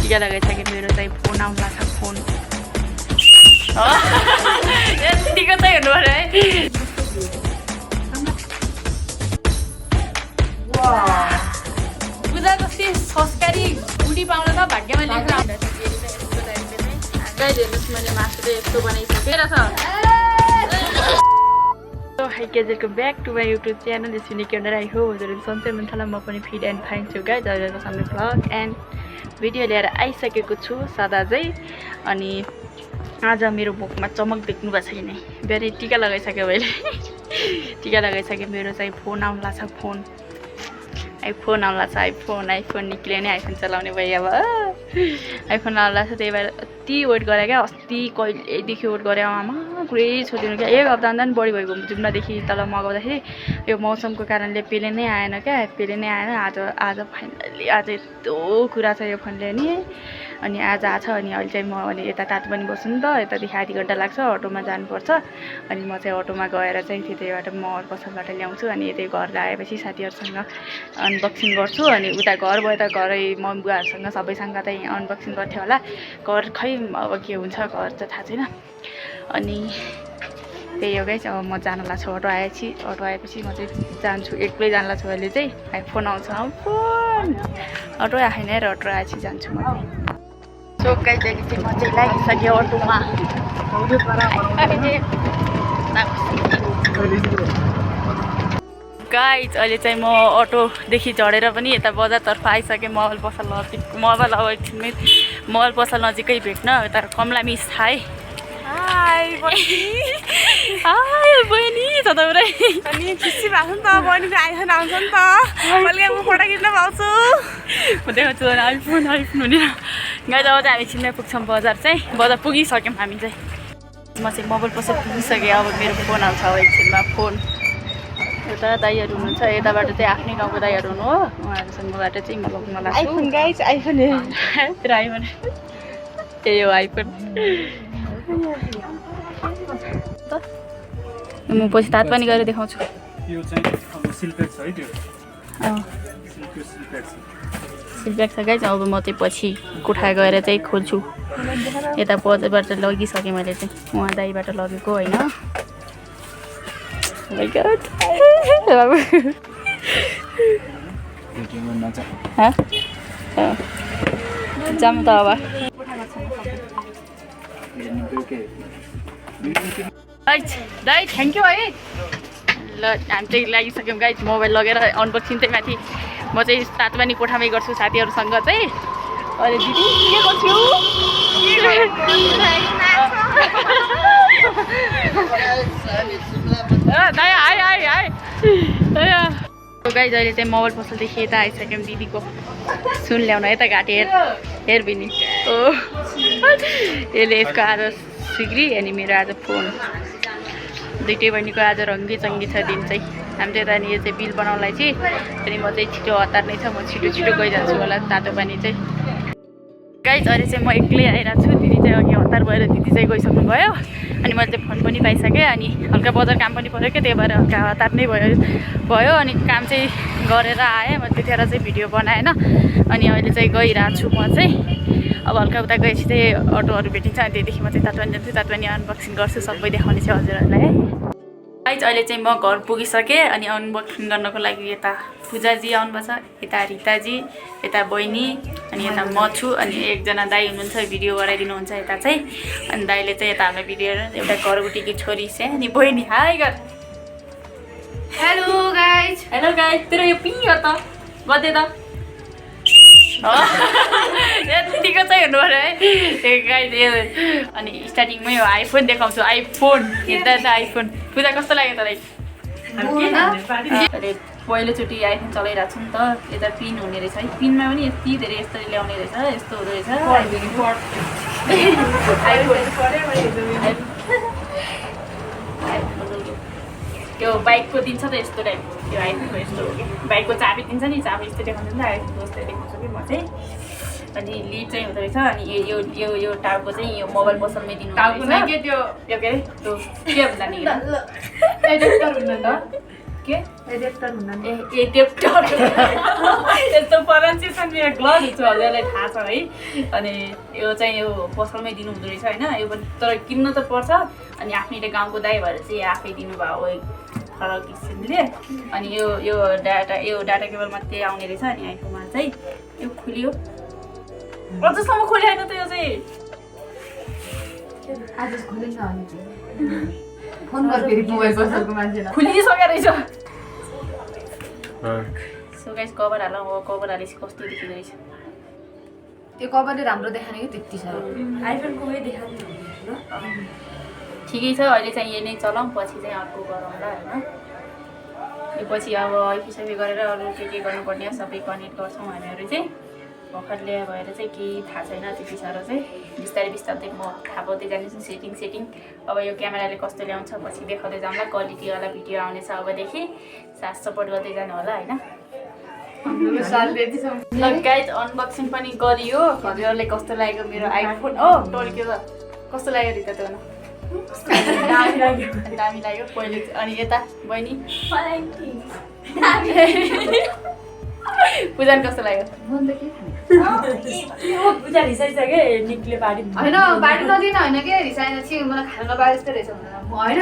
टिका लगाइसकेँ मेरो चाहिँ फोन आउला छ फोन यतिको चाहिँ हेर्नु पर्यो है पूजा जस्तै संस्कारी बुढी पाउन त भाग्यमा लेख्नु हेर्नुहोस् मैले मासु चाहिँ यस्तो बनाइसकेर छ हाई गेजेटको back to my YouTube channel जस निकै आई हो हजुरहरू सन्चै हुनुहुन्छ होला म पनि फिट एन्ड फाइन छु गाइज हजुरहरूको सामने भ्लग एन्ड भिडियो लिएर आइसकेको छु सादा चाहिँ अनि आज मेरो मुखमा चमक देख्नु भएको छैन बिहानै टिका लगाइसक्यो मैले टिका लगाइसकेँ मेरो चाहिँ फोन आउला छ फोन आइफोन आउला छ आइफोन निक्ल्यो नि आइफोन चलाउने भयो अब आइफोन आउला छ त्यही भएर यति वेट गरेँ क्या अस्ति कहिलेदेखि वेट गरेँ आमा पुरै छोडिदिनु क्या एक हप्ताभन्दा पनि बढी भएको जुम्लादेखि तल मगाउँदाखेरि यो मौसमको कारणले पेले नै आएन क्या पेले नै आएन आज फाइनल्ली आज यस्तो कुरा छ यो फोनले नि अनि आज आछ अनि अहिले चाहिँ म अनि यता तातो पनि बस्छु नि त यतादेखि आधी घन्टा लाग्छ अटोमा जानुपर्छ अनि म चाहिँ अटोमा गएर चाहिँ त्यतैबाट म पसलबाट ल्याउँछु अनि यतै घर आएपछि साथीहरूसँग अनबक्सिङ गर्छु अनि उता घर भयो त घरै मम्मी बुवाहरूसँग सबैसँग चाहिँ अनबक्सिङ गर्थ्यो होला घर खै अब के हुन्छ घर चाहिँ थाहा छैन अनि त्यही हो गाइस अब म जानलाई छु अटो आएपछि म चाहिँ जान्छु एक्लै जानलाई छु अहिले चाहिँ आइफोन आउँछ फोन अटो आएन र अटो आएपछि जान्छु म सो गाइस अहिले चाहिँ म चाहिँ लागिसकेँ अटोमा गाइज अहिले चाहिँ म अटोदेखि चढेर पनि यता बजारतर्फ आइसकेँ महल पसल नजिकै भेट्न यता कमला मिस हाई हाई बहिनी छ त पुरै अनि खुसी भएको नि त बहिनीको आइफोन आउँछ नि त मैले म फोटो खिच्न पाउँछु म देखाउँछु आइफोन हुने गाइज अब चाहिँ हामी छिन्नै पुग्छौँ बजार चाहिँ बजार पुगिसक्यौँ हामी चाहिँ म चाहिँ मोबाइल पसल पुगिसकेँ अब मेरो फोन आउँछ अब एकछिनमा फोन यता दाइहरू हुनुहुन्छ यताबाट चाहिँ आफ्नै गाउँको दाइहरू हुनु हो उहाँहरूसँगबाट चाहिँ म लग्न लाग्छु आइफोन गाइज आइफोन तेरो आइफोन त्यही हो आइफोन म पछि तातो पनि गरेर देखाउँछु सिलप्याक छ गाइज अब म चाहिँ पछि कोठा गएर चाहिँ खोल्छु यता बजारबाट लगिसकेँ मैले चाहिँ उहाँ दाइबाट लगेको होइन जाऊँ त अब दाइ थ्याङ्क यू है ल हामी चाहिँ लागिसक्यौँ गाइज मोबाइल लगेर अनबक्सिङ चाहिँ माथि म चाहिँ तातो पानी कोठामै गर्छु साथीहरूसँग चाहिँ अहिले दिदी के गर्छु गाइज अहिले चाहिँ मोबाइल पसलदेखि यता आइसक्यौँ दिदीको सुन ल्याउन यता घाँटी हेर बिनी ओ यसले यसको आज सिग्री अनि मेरो आज फोन दुइटै बहिनीको आज रङ्गी चङ्गी छ दिन चाहिँ हामी चाहिँ यता यो चाहिँ बिल बनाउनलाई चाहिँ अनि म चाहिँ छिटो हतार नै छ म छिटो गइजान्छु होला तातो पानी चाहिँ गाइज अहिले चाहिँ म एक्लै आइरहेको छु दिदी चाहिँ अघि हतार भएर दिदी चाहिँ गइसक्नु भयो अनि मैले चाहिँ फोन पनि पाइसकेँ अनि हल्का बजार काम पनि पऱ्यो क्या त्यही भएर हल्का हतार नै भयो अनि काम चाहिँ गरेर आएँ म त्यतिखेर चाहिँ भिडियो बनाएन अनि अहिले चाहिँ गइरहेको छु म चाहिँ अब हल्का उता गएपछि चाहिँ अटोहरू भेटिन्छ अनि त्यहाँदेखि म चाहिँ तातो पानी जान्छु तातो पानी अनबक्सिङ गर्छु सबै देखाउने छु हजुरहरूलाई है गाइज अहिले चाहिँ म घर पुगिसकेँ अनि अनबक्सिङ गर्नको लागि यता पूजाजी आउनुभएको छ यता रिताजी यता बहिनी अनि यता म छु अनि एकजना दाइ हुनुहुन्छ भिडियो गराइदिनुहुन्छ यता चाहिँ अनि दाइले चाहिँ यता हाम्रो भिडियो एउटा घरगुटीकी छोरी चाहिँ अनि बहिनी हाई गर हेलो गाइज तेरो यो पिङ हो त बदे त यतिको चाहिँ हेर्नु पर्यो है गाइज अनि स्टार्टिङमै हो आइफोन देखाउँछु आइफोन हेर्दा त आइफोन पूजा कस्तो लाग्यो तँलाई अहिले पहिलोचोटि आइफोन चलाइरहेको छु नि त यता पिन हुने रहेछ है पिनमा पनि यति धेरै यस्तो ल्याउने रहेछ यस्तो हुँदो रहेछ त्यो बाइकको दिन्छ त यस्तो टाइप त्यो आइफोनको यस्तो बाइकको चाबी दिन्छ नि चाबी यस्तो देखाउँछ नि त आइफोनको यस्तो देखाउँछु कि म चाहिँ अनि लिड चाहिँ हुँदो रहेछ अनि यो टाउको चाहिँ यो मोबाइल पसलमै दिनु टाउको नै के त्यो के अरे त्यो के भन्दा नि के एडेप्टर हुँदैन ए टेप्टर यस्तो प्रोनाउन्सिएसन मेरो ग्लड छु हजुरलाई थाहा छ है अनि यो चाहिँ यो पसलमै दिनु हुँदो रहेछ होइन यो पनि तर किन्न त पर्छ अनि आफ्नै गाउँको दाइ भएर चाहिँ आफै दिनुभयो फरक किसिमले अनि यो डाटा केबल मात्रै आउने रहेछ अनि आइफोनमा चाहिँ यो खुल्यो अझसम्म खोलेन त यो चाहिँ आज खोलेन अनि फोन गर फेरि मोबाइल पसलको मान्छेलाई खुलिसक्यो रहेछ सो गाइस कभर हालौँ कभर हालेपछि कस्तो देखिँदो रहेछ त्यो कभरले राम्रो देखाउने कि त्यति साह्रो आइफोनको वे देखाउने ल ठिकै छ अहिले चाहिँ यही नै चलाउँ पछि चाहिँ अर्को गरौँला होइन यो पछि अब आइफिसपी गरेर अरू के गर्नुपर्ने सबै कनेक्ट गर्छौँ हामीहरू चाहिँ भर्खर ल्याए भएर चाहिँ केही थाहा छैन त्यति साह्रो चाहिँ बिस्तारै बिस्तारै म थाहा पाउँदै जानेछु सेटिङ अब यो क्यामेराले कस्तो ल्याउँछ पछि देखाउँदै जाउँला क्वालिटीवाला भिडियो आउनेछ अबदेखि साथ सपोर्ट गर्दै जानु होला होइन ल गाइज अनबक्सिङ पनि गरियो हजुरहरूलाई कस्तो लाग्यो मेरो आइफोन टोल्क्यो त कस्तो लाग्यो रिता त दामी लाग्यो पहिले अनि यता बहिनी पूजन कस्तो लाग्यो पूजा रिसाइसक्यो निक्ले पाडी होइन बाटो नदिन होइन के रिसाएन चाहिँ मलाई खानु नपाए जस्तो रहेछ होइन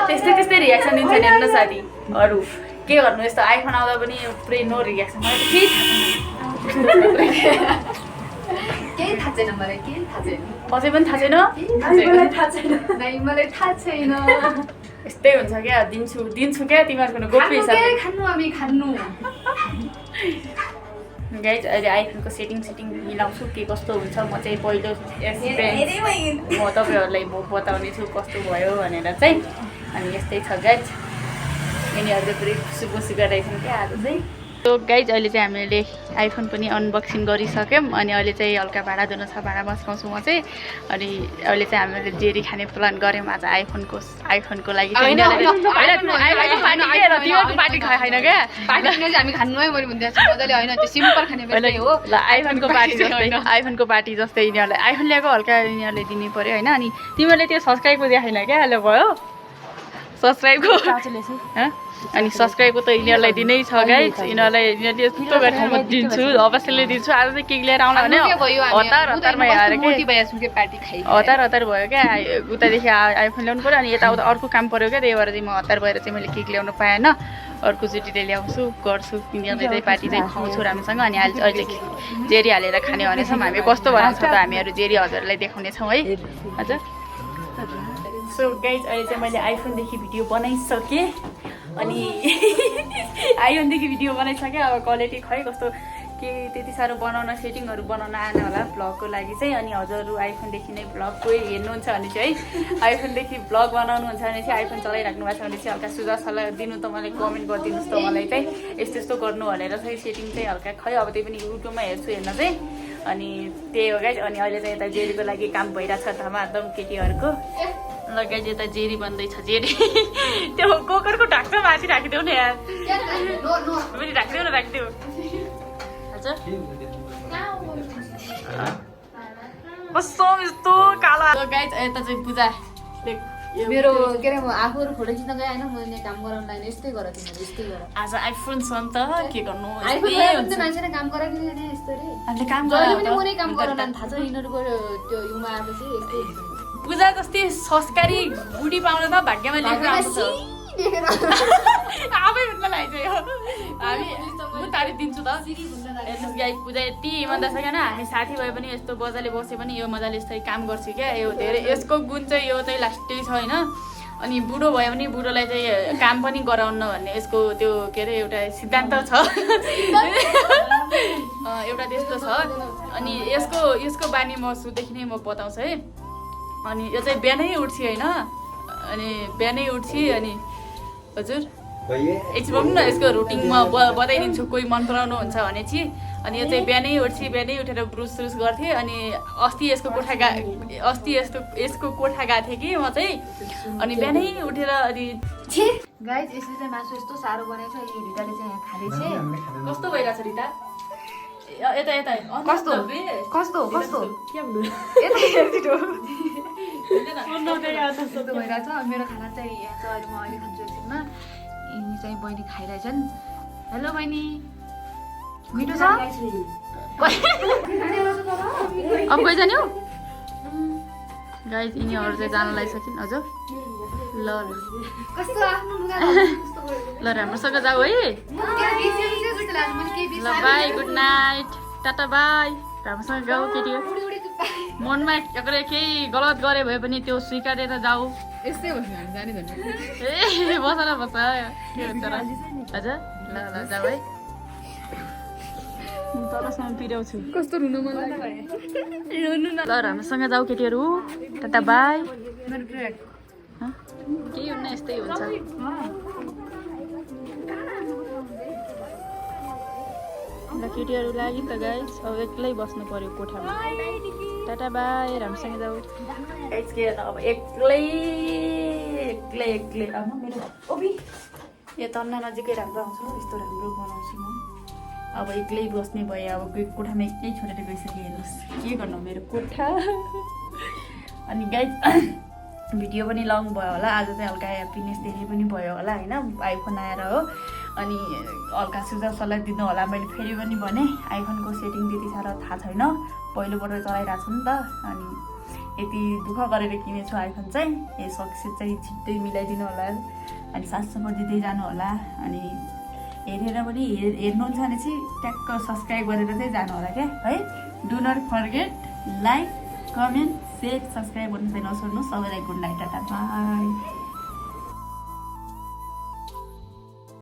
त्यस्तै रियाक्सन दिन्छ नि होइन साथी अरू के गर्नु यस्तो आइफोन आउँदा पनि पुरै नो रियाक्सन मलाई केही थाहा छैन मलाई केही थाहा छैन अझै पनि थाहा छैन मलाई थाहा छैन यस्तै हुन्छ क्या दिन्छु क्या तिमीहरूको गोप्य हिसाबले खानु हामी खानु गाइज अहिले आइफोनको सेटिङ मिलाउँछु के कस्तो हुन्छ म चाहिँ पहिलो म तपाईँहरूलाई बताउने छु कस्तो भयो भनेर चाहिँ अनि यस्तै छ गाइज यिनीहरू चाहिँ पुरै खुसी गरिरहेछन् क्या आज चाहिँ सो गाइज अहिले चाहिँ हामीले आइफोन पनि अनबक्सिङ गरिसक्यौँ अनि अहिले चाहिँ हल्का भाडा धुनु छ भाडा बस्काउँछु म चाहिँ अनि अहिले चाहिँ हामीले जेरी खाने प्लान गऱ्यौँ आज आइफोनको लागि पार्टी खाएन क्या पार्टी हामी खानुमै मरि भन्दै मजाले होइन त्यो सिम्पल खाने हो ल आइफोनको पार्टी जस्तै यिनीहरूलाई आइफोन ल्याएको हल्का यिनीहरूले दिनु पऱ्यो होइन अनि तिमीहरूले त्यो सब्सक्राइबको देखाएन क्या अहिले भयो सब्सक्राइबको अनि सब्सक्राइबको त यिनीहरूलाई दिनै छ गाइज यिनीहरूले यस्तो गरेर म दिन्छु अवश्यले दिन्छु आज चाहिँ केक लिएर आउला भने हतारमा आएर हतार भयो क्या उतादेखि आइफोन ल्याउनु पऱ्यो अनि यताउता अर्को काम पऱ्यो क्या त्यही भएर चाहिँ म हतार भएर चाहिँ मैले केक ल्याउनु पाएन अर्कोचोटि ल्याउँछु गर्छु यिनीहरूले चाहिँ पार्टी चाहिँ खुवाउँछु राम्रोसँग अनि अहिले जेरी हालेर खाने भनेछौँ हामी कस्तो बनाउँछ त हामीहरू जेरी हजुरलाई देखाउनेछौँ है हजुर सो गाइज अहिले चाहिँ मैले आइफोनदेखि भिडियो बनाइसकेँ अनि आइफोनदेखि भिडियो बनाइसकेँ अब क्वालिटी खै कस्तो के त्यति साह्रो सेटिङहरू बनाउन आएन होला भ्लगको लागि चाहिँ अनि हजुरहरू आइफोनदेखि नै भ्लगको हेर्नुहुन्छ भने चाहिँ है आइफोनदेखि भ्लग बनाउनुहुन्छ भने चाहिँ आइफोन चलाइराख्नु भएको छ भने चाहिँ हल्का सुझाव सल्लाह दिनु त मलाई कमेन्ट गरिदिनुहोस् त मलाई चाहिँ यस्तो गर्नु भनेर चाहिँ सेटिङ चाहिँ हल्का खै अब त्यही पनि युट्युबमा हेर्छु हेर्न चाहिँ अनि त्यही हो गाइज अनि अहिले चाहिँ यता जेरीको लागि काम भइरहेको छ धमाधम केटीहरूको लगाइज यता जेरी बन्दैछ जेरी त्यो कुकरको ढाक्न माथि राखिदेऊ न यार पनि राखिदेऊ न राखिदेऊ हजुर कस्तो यस्तो काला गाइज यता चाहिँ पूजा मेरो के अरे म आफूहरू फोटो खिच्न गएँ होइन मैले काम गराउनु लागि यस्तै गर तिमीहरू यस्तै गर आज आइफोन छ नि त के गर्नु मान्छेले काम गराएको यस्तो रे काम म नै काम गराउन थाहा छ यिनीहरूको त्यो युमा आएपछि यस्तै पूजा जस्तै संस्कारी बुढी पाउन त भाग्यमा लेखेर आउँछ आफै भन्न लाग्यो हामी म तारिफ दिन्छु त पूजा यति इमान्दार छ क्या हामी साथी भए पनि यस्तो बजारले बसे पनि यो मजाले यस्तै काम गर्छु क्या यो धेरै यसको गुण चाहिँ यो चाहिँ लास्टै छ होइन अनि बुढो भयो भने बुढोलाई चाहिँ काम पनि गराउन भन्ने यसको त्यो के अरे एउटा सिद्धान्त छ एउटा त्यस्तो छ अनि यसको बानी म सुदेखि नै म बताउँछु है अनि यो चाहिँ बिहानै उठ्छु होइन अनि बिहानै उठ्छु अनि हजुर एकछिन न यसको रुटिनमा बताइदिन्छु कोही मन पराउनु हुन्छ भने चाहिँ अनि यो चाहिँ बिहानै उठेर ब्रुस गर्थेँ अनि अस्ति यसको कोठा गएको थिएँ कि म चाहिँ अनि बिहानै उठेर अनि गाइज यसले चाहिँ मासु यस्तो साह्रो बनाएको छ यो रिताले चाहिँ यहाँ खाँदैछ कस्तो भइरहेछ रिता यता कस्तो भइरहेछ मेरो खाना चाहिँ यहाँ छ अहिले म अहिले खान्छु एकछिनमा यिनी चाहिँ बहिनी खाइरहेछन् हेलो बहिनी मिठो छ अब गइ जाने हो गाइस यिनीहरू चाहिँ जान लागिसकिन् अझ ल कस्तो आफ्नो लुगा ल राम्रोसँग जाऊ है ल by good night tata bye राम्रोसँग जाऊ केटी मनमा अगर केही गलत गरे भए पनि त्यो स्वीकारेर जाऊ यस्तै हो हामी जाने भन्ने ए बस न बस के हुन्छ र हजुर ल ल जाऊ है तलसम्म पिर्याउँछु कस्तो रुनु मन लाग्यो ल राम्रोसँग जाऊ केटीहरू टाटा बाई मेरो ट्र्याक केही हुन्न यस्तै हुन्छ ल केटीहरू लाग्यो नि त गाइस अब एक्लै बस्नु पर्यो कोठामा टाटा बाई राम्रोसँग जाऊ अब एक्लै एक्लै एक्लै अब मेरो ओबी यो तन्ना नजिकै राम्रो आउँछ यस्तो राम्रो बनाउँछु म अब एक्लै बस्ने भएँ अब कोठामा एक्लै छोडेर गइसकेँ हेर्नुहोस् के गर्नु मेरो कोठा अनि गाइस भिडियो पनि लङ भयो होला आज चाहिँ हल्का ह्याप्पिनेस धेरै पनि भयो होला होइन आइफोन आएर हो अनि हल्का सुझाव सल्लाह दिनु होला मैले फेरि पनि भने आइफोनको सेटिङ त्यति साह्रो थाहा छैन पहिलोपल्ट चलाइरहेको छु नि त अनि यति दुःख गरेर किनेछु आइफोन चाहिँ यो सक्सेस चाहिँ छिट्टै मिलाइदिनु होला अनि 700 दिँदै जानु होला अनि हेरेर पनि हेर्नुहुन्छ भने चाहिँ ट्याक्क सब्सक्राइब गरेर चाहिँ जानु होला क्या है do not forget like comment share subscribe गर्नु चाहिँ नछोड्नु सबैलाई गुड नाइट टाटा बाई